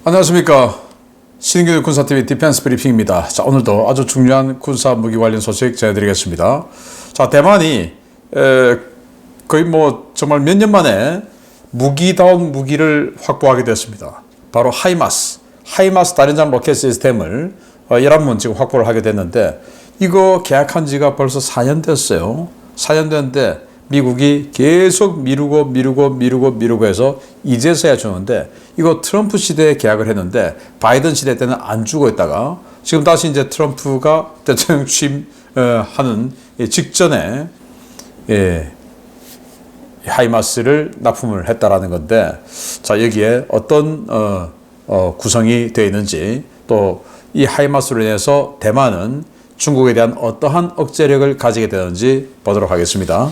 안녕하십니까. 신인균 군사TV 디펜스 브리핑입니다. 자, 오늘도 아주 중요한 군사 무기 관련 소식 전해드리겠습니다. 자, 대만이 거의 정말 몇 년 만에 무기다운 무기를 확보하게 됐습니다. 바로 하이마스 다련장 로켓 시스템을 11문 지금 확보를 하게 됐는데, 이거 계약한 지가 벌써 4년 됐어요. 4년 됐는데 미국이 계속 미루고 해서 이제서야 주는데, 이거 트럼프 시대에 계약을 했는데 바이든 시대 때는 안 주고 있다가 지금 다시 이제 트럼프가 대통령 취임하는 직전에 하이마스를 납품을 했다라는 건데, 자, 여기에 어떤 구성이 되어 있는지, 또 이 하이마스로 인해서 대만은 중국에 대한 어떠한 억제력을 가지게 되는지 보도록 하겠습니다.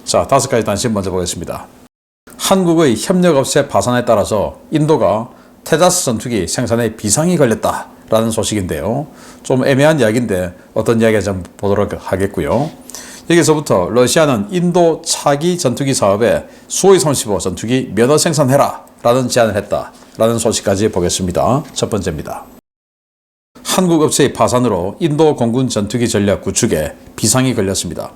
자, 5가지 단신 먼저 보겠습니다. 한국의 협력업체 파산에 따라서 인도가 테자스 전투기 생산에 비상이 걸렸다라는 소식인데요. 좀 애매한 이야기인데 어떤 이야기인지 한번 보도록 하겠고요. 여기서부터 러시아는 인도 차기 전투기 사업에 수호이 35 전투기 면허 생산해라 라는 제안을 했다라는 소식까지 보겠습니다. 첫 번째입니다. 한국 업체의 파산으로 인도 공군 전투기 전략 구축에 비상이 걸렸습니다.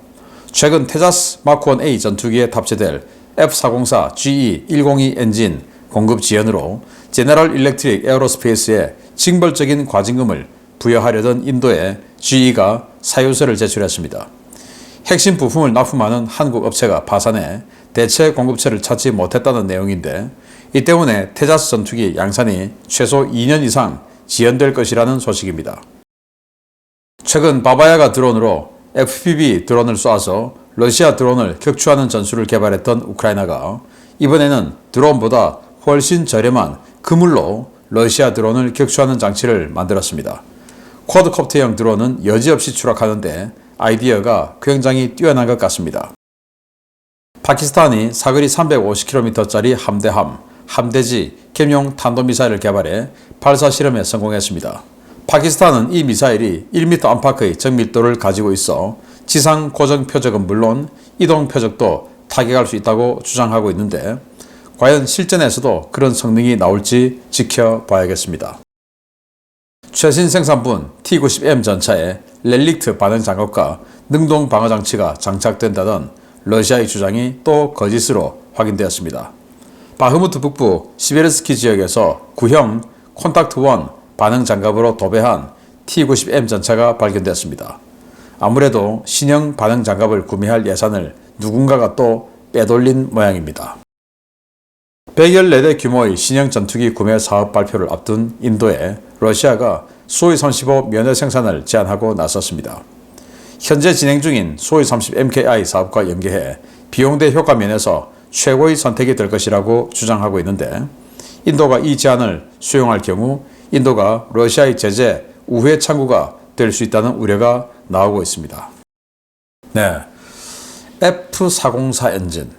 최근 테자스 마크-1A 전투기에 탑재될 F-404 GE102 엔진 공급 지연으로 제너럴 일렉트릭 에어로스페이스에 징벌적인 과징금을 부여하려던 인도에 GE가 사유서를 제출했습니다. 핵심 부품을 납품하는 한국 업체가 파산해 대체 공급처를 찾지 못했다는 내용인데, 이 때문에 테자스 전투기 양산이 최소 2년 이상 지연될 것이라는 소식입니다. 최근 바바야가 드론으로 FPV 드론을 쏘아서 러시아 드론을 격추하는 전술을 개발했던 우크라이나가 이번에는 드론보다 훨씬 저렴한 그물로 러시아 드론을 격추하는 장치를 만들었습니다. 쿼드콥터형 드론은 여지없이 추락하는데 아이디어가 굉장히 뛰어난 것 같습니다. 파키스탄이 사거리 350km짜리 함대지 겸용 탄도미사일을 개발해 발사 실험에 성공했습니다. 파키스탄은 이 미사일이 1m 안팎의 정밀도를 가지고 있어 지상 고정 표적은 물론 이동 표적도 타격할 수 있다고 주장하고 있는데, 과연 실전에서도 그런 성능이 나올지 지켜봐야겠습니다. 최신 생산분 T-90M 전차에 렐릭트 반응 장갑과 능동 방어 장치가 장착된다던 러시아의 주장이 또 거짓으로 확인되었습니다. 바흐무트 북부 시베르스키 지역에서 구형 콘탁트-1 반응 장갑으로 도배한 T-90M 전차가 발견되었습니다. 아무래도 신형 반응 장갑을 구매할 예산을 누군가가 또 빼돌린 모양입니다. 114대 규모의 신형 전투기 구매 사업 발표를 앞둔 인도에 러시아가 수호이 35 면허 생산을 제안하고 나섰습니다. 현재 진행 중인 수호이 30 MKI 사업과 연계해 비용 대 효과 면에서 최고의 선택이 될 것이라고 주장하고 있는데, 인도가 이 제안을 수용할 경우 인도가 러시아의 제재 우회 창구가 될 수 있다는 우려가 나오고 있습니다. 네, F-404 엔진,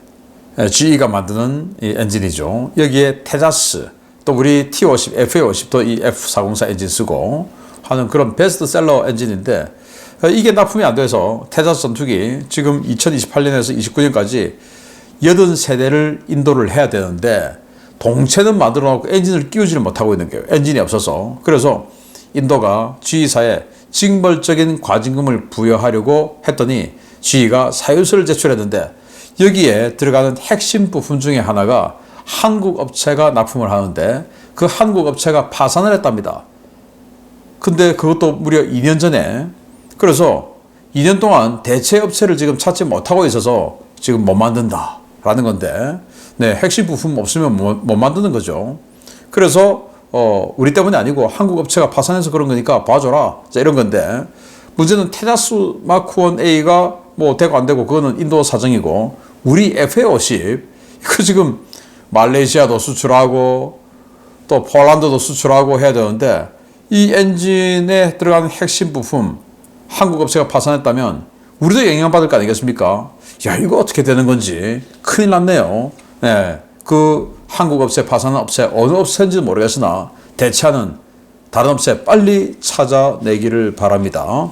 GE가 만드는 이 엔진이죠. 여기에 테자스, 또 우리 T-50, FA-50도 이 F-404 엔진 쓰고 하는 그런 베스트셀러 엔진인데, 이게 납품이 안 돼서 테자스 전투기 지금 2028년에서 29년까지 80세대를 인도를 해야 되는데 동체는 만들어 놓고 엔진을 끼우지를 못하고 있는 거예요. 엔진이 없어서. 그래서 인도가 GE사에 징벌적인 과징금을 부여하려고 했더니 GE가 사유서를 제출했는데, 여기에 들어가는 핵심 부품 중에 하나가 한국 업체가 납품을 하는데 그 한국 업체가 파산을 했답니다. 근데 그것도 무려 2년 전에. 그래서 2년 동안 대체 업체를 지금 찾지 못하고 있어서 지금 못 만든다라는 건데, 네, 핵심 부품 없으면 못 만드는 거죠. 그래서 우리 때문이 아니고 한국 업체가 파산해서 그런 거니까 봐줘라, 자, 이런 건데, 문제는 테자스 마크-1A가 되고 안 되고 그거는 인도 사정이고, 우리 FA-50 이거 지금 말레이시아도 수출하고 또 폴란드도 수출하고 해야 되는데, 이 엔진에 들어가는 핵심 부품 한국 업체가 파산했다면 우리도 영향받을 거 아니겠습니까? 야, 이거 어떻게 되는 건지 큰일 났네요. 네, 그 한국 업체 파산한 업체 어느 업체인지 모르겠으나 대체하는 다른 업체 빨리 찾아내기를 바랍니다.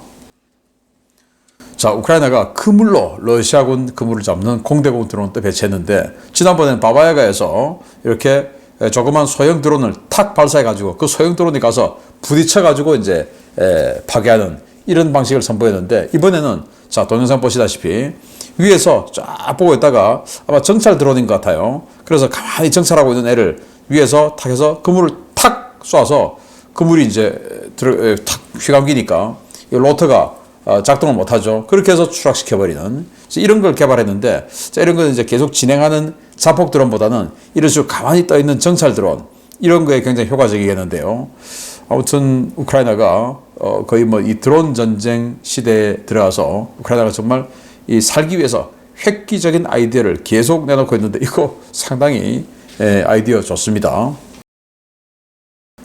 자, 우크라이나가 그물로 러시아군 그물을 잡는 공대공 드론을 또 배치했는데, 지난번에는 바바야가에서 이렇게 조그만 소형 드론을 탁 발사해가지고 그 소형 드론이 가서 부딪혀가지고 이제 파괴하는 이런 방식을 선보였는데, 이번에는 자, 동영상 보시다시피 위에서 쫙 보고 있다가 아마 정찰 드론인 것 같아요. 그래서 가만히 정찰하고 있는 애를 위에서 탁 해서 그물을 탁 쏴서 그물이 이제 탁 휘감기니까 이 로터가 작동을 못하죠. 그렇게 해서 추락시켜버리는 이런 걸 개발했는데, 자, 이런 걸 이제 계속 진행하는 자폭 드론보다는 이런 식으로 가만히 떠 있는 정찰 드론, 이런 거에 굉장히 효과적이겠는데요. 아무튼 우크라이나가 거의 뭐 이 드론 전쟁 시대에 들어가서 우크라이나가 정말 이 살기 위해서 획기적인 아이디어를 계속 내놓고 있는데, 이거 상당히 아이디어 좋습니다.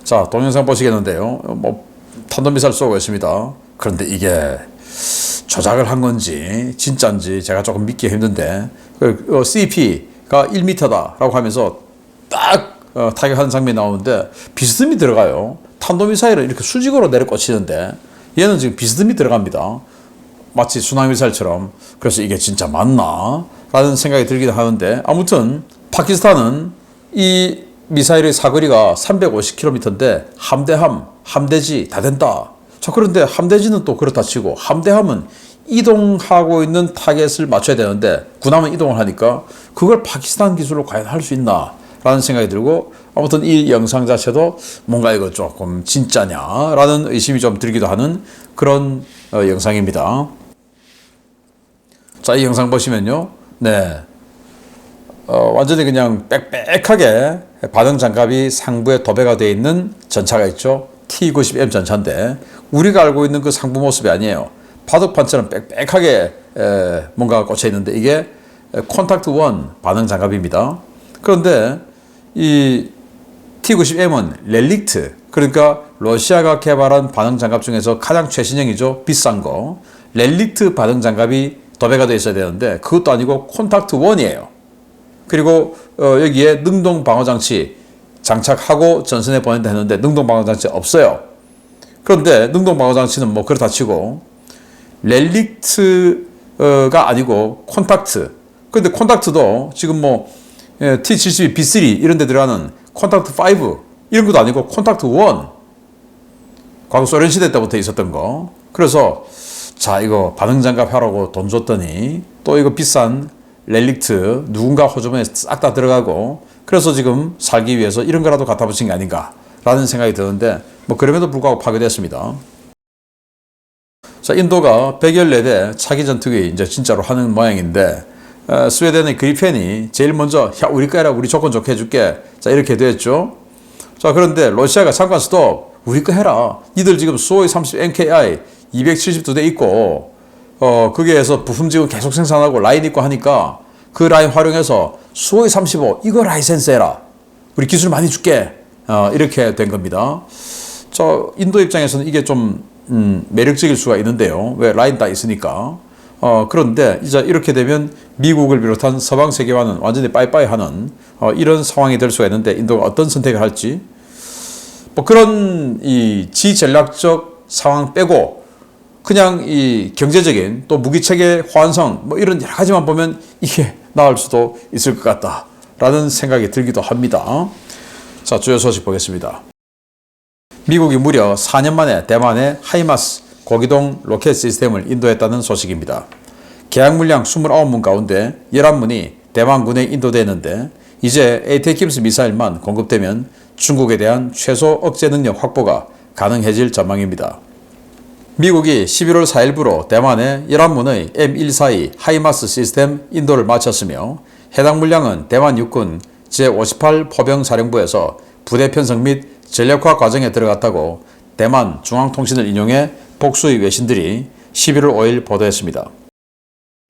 자, 동영상 보시겠는데요. 뭐 탄도미사일 쏘고 있습니다. 그런데 이게 조작을 한 건지 진짜인지 제가 조금 믿기 힘든데, CP가 1m다라고 하면서 딱 타격하는 장면이 나오는데 비스듬히 들어가요. 탄도미사일은 이렇게 수직으로 내려 꽂히는데 얘는 지금 비스듬히 들어갑니다. 마치 순항미사일처럼. 그래서 이게 진짜 맞나? 라는 생각이 들기도 하는데, 아무튼 파키스탄은 이 미사일의 사거리가 350km인데 함대함, 함대지 다 된다. 자, 그런데 함대지는 또 그렇다 치고 함대함은 이동하고 있는 타겟을 맞춰야 되는데 군함은 이동을 하니까 그걸 파키스탄 기술로 과연 할 수 있나? 라는 생각이 들고, 아무튼 이 영상 자체도 뭔가 이거 조금 진짜냐? 라는 의심이 좀 들기도 하는 그런 영상입니다. 자, 이 영상 보시면요. 네. 완전히 그냥 빽빽하게 반응 장갑이 상부에 도배가 되어 있는 전차가 있죠. T-90M 전차인데 우리가 알고 있는 그 상부 모습이 아니에요. 바둑판처럼 빽빽하게 뭔가가 꽂혀 있는데 이게 콘탁트 1 반응 장갑입니다. 그런데 이 T-90M은 렐릭트, 그러니까 러시아가 개발한 반응 장갑 중에서 가장 최신형이죠. 비싼 거. 렐릭트 반응 장갑이 도배가 되어 있어야 되는데 그것도 아니고 콘탁트 1이에요. 그리고 여기에 능동 방어 장치 장착하고 전선에 보낸다 했는데 능동 방어 장치 없어요. 그런데 능동 방어 장치는 뭐 그렇다 치고 렐릭트가 아니고 콘탁트. 그런데 콘탁트도 지금 뭐 T-72 B3 이런 데 들어가는 콘탁트 5 이런 것도 아니고 콘탁트 1. 과거 소련 시대 때부터 있었던 거. 그래서 자, 이거 반응 장갑 하라고 돈 줬더니 또 이거 비싼 렐릭트 누군가 호주머니에 싹 다 들어가고, 그래서 지금 살기 위해서 이런 거라도 갖다 붙인 게 아닌가 라는 생각이 드는데, 뭐 그럼에도 불구하고 파괴됐습니다. 자, 인도가 114대 차기 전투기 이제 진짜로 하는 모양인데, 스웨덴의 그리펜이 제일 먼저 야, 우리 거라 우리 조건 좋게 해줄게. 자, 이렇게 됐죠. 자, 그런데 러시아가 잠깐 스톱. 우리 거 해라. 니들 지금 수호이 30 MKI 272대 있고 거기에서 부품 지금 계속 생산하고 라인 있고 하니까 그 라인 활용해서 수호이 35 이거 라이센스 해라. 우리 기술 많이 줄게. 이렇게 된 겁니다. 저 인도 입장에서는 이게 좀 매력적일 수가 있는데요. 왜 라인 다 있으니까. 그런데 이제 이렇게 되면 미국을 비롯한 서방 세계와는 완전히 빠이빠이 하는 이런 상황이 될 수가 있는데, 인도가 어떤 선택을 할지 뭐 그런 이 지전략적 상황 빼고 그냥 이 경제적인 또 무기체계 호환성 뭐 이런 여러 가지만 보면 이게 나을 수도 있을 것 같다라는 생각이 들기도 합니다. 자, 주요 소식 보겠습니다. 미국이 무려 4년 만에 대만의 하이마스 고기동 로켓 시스템을 인도했다는 소식입니다. 계약 물량 29문 가운데 11문이 대만군에 인도되는데 이제 에이테킴스 미사일만 공급되면 중국에 대한 최소 억제 능력 확보가 가능해질 전망입니다. 미국이 11월 4일부로 대만에 11문의 M142 하이마스 시스템 인도를 마쳤으며 해당 물량은 대만 육군 제58 포병사령부에서 부대 편성 및 전력화 과정에 들어갔다고 대만 중앙통신을 인용해 복수의 외신들이 11월 5일 보도했습니다.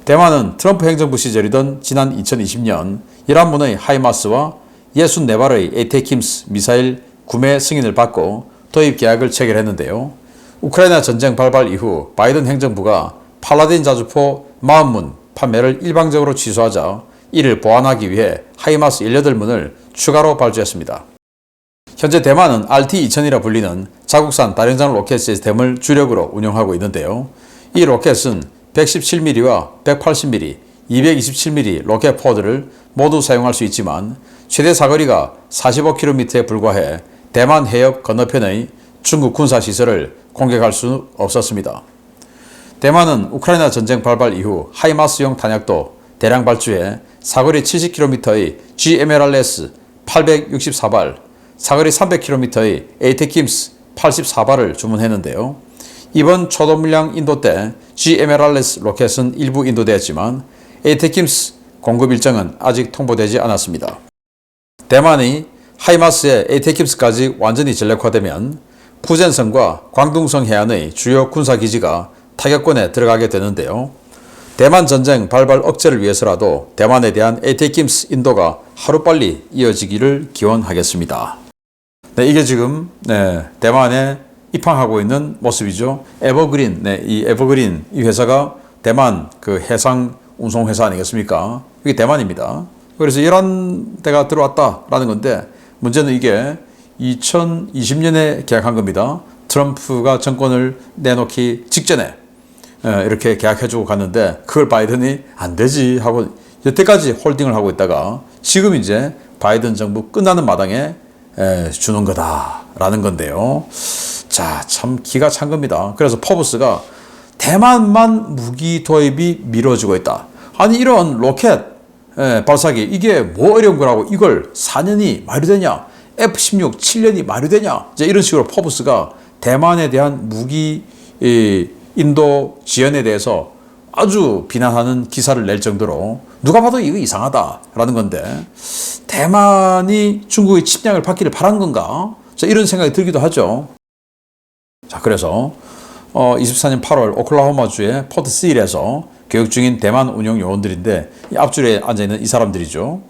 대만은 트럼프 행정부 시절이던 지난 2020년 11문의 하이마스와 64발의 에이테킴스 미사일 구매 승인을 받고 도입 계약을 체결했는데요. 우크라이나 전쟁 발발 이후 바이든 행정부가 팔라딘 자주포 40문 판매를 일방적으로 취소하자 이를 보완하기 위해 하이마스 18문을 추가로 발주했습니다. 현재 대만은 RT-2000이라 불리는 자국산 다령장 로켓 시스템을 주력으로 운영하고 있는데요. 이 로켓은 117mm와 180mm, 227mm 로켓 포드를 모두 사용할 수 있지만 최대 사거리가 45km에 불과해 대만 해협 건너편의 중국 군사시설을 공격할 수 없었습니다. 대만은 우크라이나 전쟁 발발 이후 하이마스용 탄약도 대량 발주해 사거리 70km의 GMLRS 864발, 사거리 300km의 ATACMS 84발을 주문했는데요. 이번 초도 물량 인도 때 GMLRS 로켓은 일부 인도되었지만 ATACMS 공급 일정은 아직 통보되지 않았습니다. 대만이 하이마스의 ATACMS까지 완전히 전력화되면 푸젠성과 광둥성 해안의 주요 군사기지가 타격권에 들어가게 되는데요. 대만 전쟁 발발 억제를 위해서라도 대만에 대한 ATACMS 인도가 하루빨리 이어지기를 기원하겠습니다. 네, 이게 지금 대만에 입항하고 있는 모습이죠. 에버그린, 이 에버그린 이 회사가 대만 그 해상 운송 회사 아니겠습니까? 이게 대만입니다. 그래서 이런 데가 들어왔다라는 건데 문제는 이게 2020년에 계약한 겁니다. 트럼프가 정권을 내놓기 직전에 이렇게 계약해주고 갔는데 그걸 바이든이 안 되지 하고 여태까지 홀딩을 하고 있다가 지금 이제 바이든 정부 끝나는 마당에 주는 거다라는 건데요. 자, 참 기가 찬 겁니다. 그래서 포브스가 대만만 무기 도입이 미뤄지고 있다. 아니 이런 로켓 발사기 이게 뭐 어려운 거라고 이걸 4년이 말이 되냐? F-16 7년이 말이 되냐? 이제 이런 식으로 포브스가 대만에 대한 무기 인도 지연에 대해서 아주 비난하는 기사를 낼 정도로 누가 봐도 이거 이상하다라는 건데 대만이 중국의 침략을 받기를 바란 건가? 자, 이런 생각이 들기도 하죠. 자, 그래서 24년 8월 오클라호마주의 포트 시일에서 교육 중인 대만 운용 요원들인데 이 앞줄에 앉아있는 이 사람들이죠.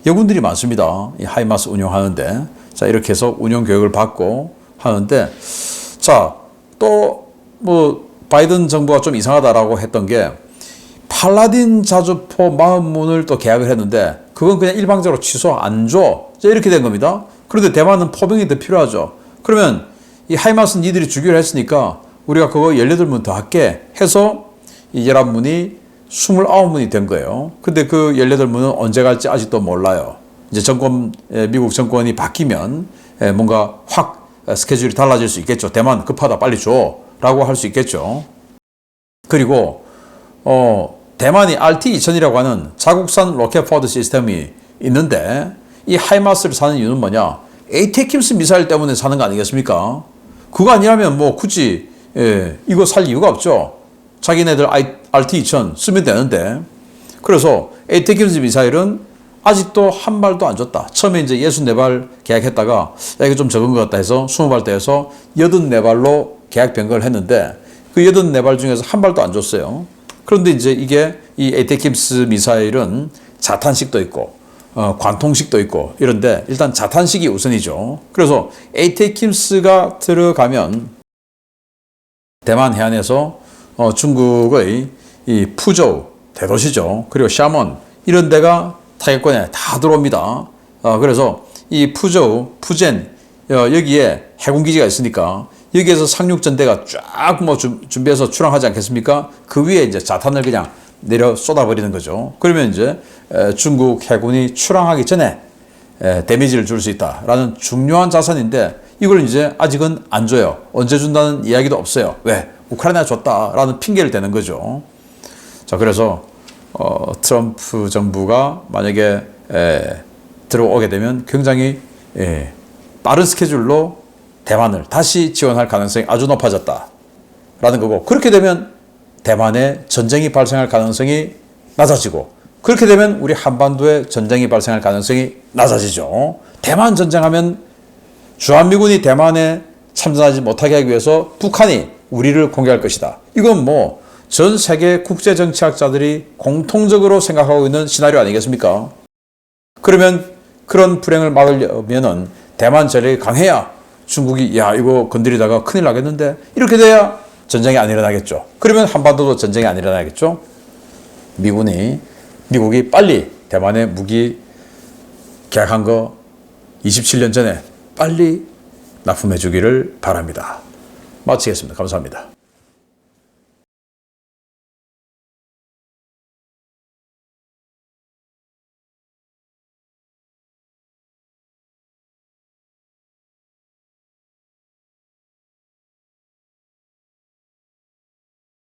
여군들이 많습니다. 이 하이마스 운용하는데 자, 이렇게 해서 운용 교육을 받고 하는데 자, 또 뭐 바이든 정부가 좀 이상하다라고 했던 게 팔라딘 자주포 40문을 또 계약을 했는데 그건 그냥 일방적으로 취소 안 줘. 이렇게 된 겁니다. 그런데 대만은 포병이 더 필요하죠. 그러면 이 하이마스 니들이 주기로 했으니까 우리가 그거 18문 더 할게 해서 이 11문이 29문이 된 거예요. 근데 그 18문은 언제 갈지 아직도 몰라요. 이제 미국 정권이 바뀌면 뭔가 확 스케줄이 달라질 수 있겠죠. 대만 급하다 빨리 줘 라고 할 수 있겠죠. 그리고 대만이 RT-2000이라고 하는 자국산 로켓 포드 시스템이 있는데 이 하이마스를 사는 이유는 뭐냐? ATACMS 미사일 때문에 사는 거 아니겠습니까? 그거 아니라면 뭐 굳이 이거 살 이유가 없죠. 자기네들 RT-2000 쓰면 되는데 그래서 ATACMS 미사일은 아직도 한 발도 안 줬다. 처음에 이제 64발 계약했다가 야, 이거 좀 적은 것 같다 해서 20발 떼서 84발로 계약 변경을 했는데 그 84발 중에서 한 발도 안 줬어요. 그런데 이제 이게 이 ATACMS 미사일은 자탄식도 있고 관통식도 있고 이런데 일단 자탄식이 우선이죠. 그래서 ATACMS가 들어가면 대만 해안에서 중국의 이 푸저우 대도시죠. 그리고 샤먼 이런 데가 타격권에 다 들어옵니다. 그래서 이 푸저우, 푸젠 여기에 해군기지가 있으니까 여기에서 상륙전대가 쫙 뭐 준비해서 출항하지 않겠습니까? 그 위에 이제 자탄을 그냥 내려 쏟아버리는 거죠. 그러면 이제 중국 해군이 출항하기 전에 데미지를 줄 수 있다라는 중요한 자산인데 이걸 이제 아직은 안 줘요. 언제 준다는 이야기도 없어요. 왜? 우크라이나 줬다라는 핑계를 대는 거죠. 자, 그래서 트럼프 정부가 만약에 들어오게 되면 굉장히 빠른 스케줄로 대만을 다시 지원할 가능성이 아주 높아졌다라는 거고 그렇게 되면 대만에 전쟁이 발생할 가능성이 낮아지고 그렇게 되면 우리 한반도에 전쟁이 발생할 가능성이 낮아지죠. 대만 전쟁하면 주한미군이 대만에 참전하지 못하게 하기 위해서 북한이 우리를 공격할 것이다. 이건 뭐 전 세계 국제정치학자들이 공통적으로 생각하고 있는 시나리오 아니겠습니까? 그러면 그런 불행을 막으려면은 대만 전력이 강해야 중국이 야 이거 건드리다가 큰일 나겠는데 이렇게 돼야 전쟁이 안 일어나겠죠. 그러면 한반도도 전쟁이 안 일어나겠죠. 미국이 빨리 대만에 무기 계약한 거 27년 전에 빨리 납품해 주기를 바랍니다. 마치겠습니다. 감사합니다.